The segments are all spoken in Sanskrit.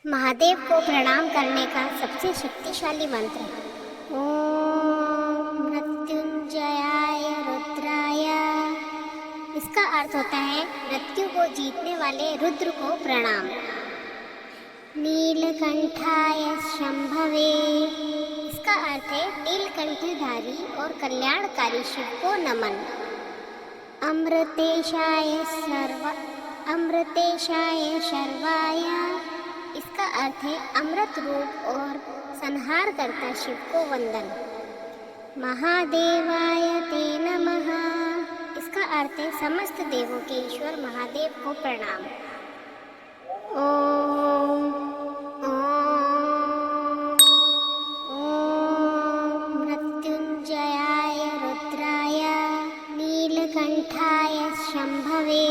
महादेव को प्रणाम करने का सबसे शक्तिशाली मंत्र ओम मृत्युंजयाय रुद्राय। इसका अर्थ होता है मृत्यु को जीतने वाले रुद्र को प्रणाम। नीलकंठाय शंभवे, इसका अर्थ है नीलकंठधारी और कल्याणकारी शिव को नमन। अमृतेशाय शर्वाय, इसका अर्थ है अमृत रूप और संहार करता शिव को वंदन। महादेवाय ते नमः, इसका अर्थ है समस्त देवों के ईश्वर महादेव को प्रणाम। ओम मृत्युंजयाय रुद्राय नीलकंठाय शंभवे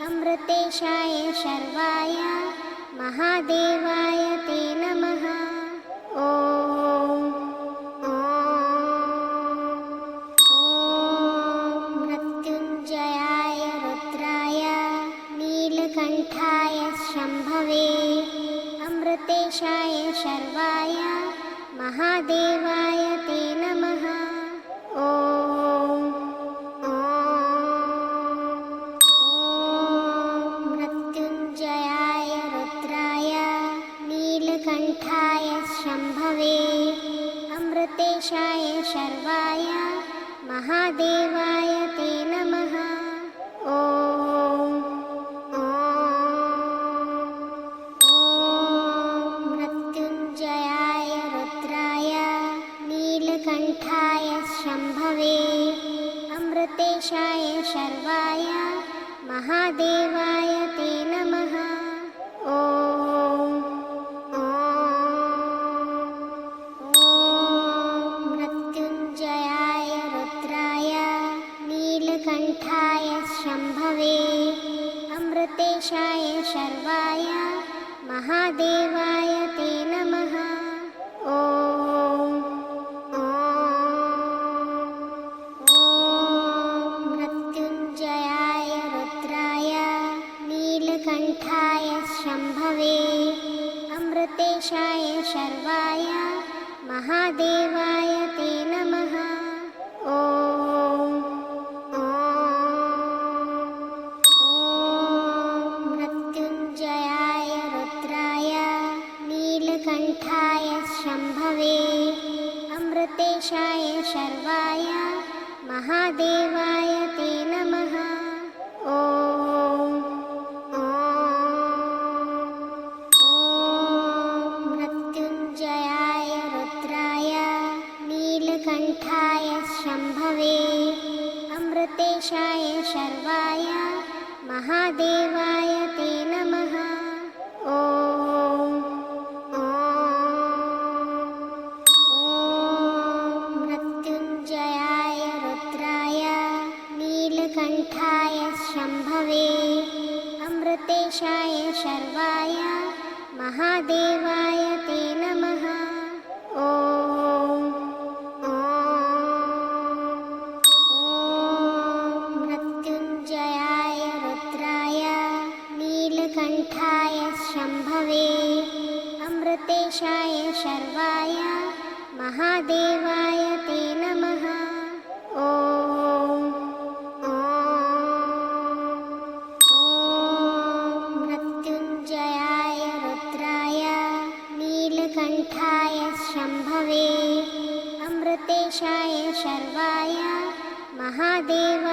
अमृतेशाय शर्वाय महादेवाय ते नमः। ओम मृत्युंजयाय रुद्राय नीलकंठाय शंभवे अमृतेशाय शर्वाय महादेवाय ते नमः। ओम मृत्युंजयाय रुद्राय नीलकंठाय शंभवे अमृतेशाय शर्वाय महादेवाय ते नमः। ओम मृत्युंजयाय रुद्राय नीलकंठाय शंभवे अमृतेशाय शर्वाय महादेवाय ते नमः। ओम मृत्युंजयाय रुद्राय नीलकंठाय शंभवे अमृतेशाय शर्वाय महादेवाय ते नमः। ओम मृत्युंजयाय रुद्राय नीलकंठाय शंभवे अमृतेशाय शर्वाय महादेवाय ते नमः। ओम मृत्युंजयाय रुद्राय नीलकंठाय शंभवे अमृतेशाय शर्वाय महादेवाय ते नमः। ओम मृत्युंजयाय रुद्राय नीलकंठाय शंभवे अमृतेशाय शर्वाय महादेवाय ते नमः। ओम मृत्युंजयाय रुद्राय नीलकंठाय शंभवे अमृतेशाय शर्वाय महादेवाय ते नमः। ओम मृत्युंजयाय रुद्राय नीलकंठाय शंभवे अमृतेशाय शर्वाय महादेवाय ते नमः। ओम मृत्युंजयाय रुद्राय नीलकंठाय शंभवे अमृतेशाय शर्वाय महादेवाय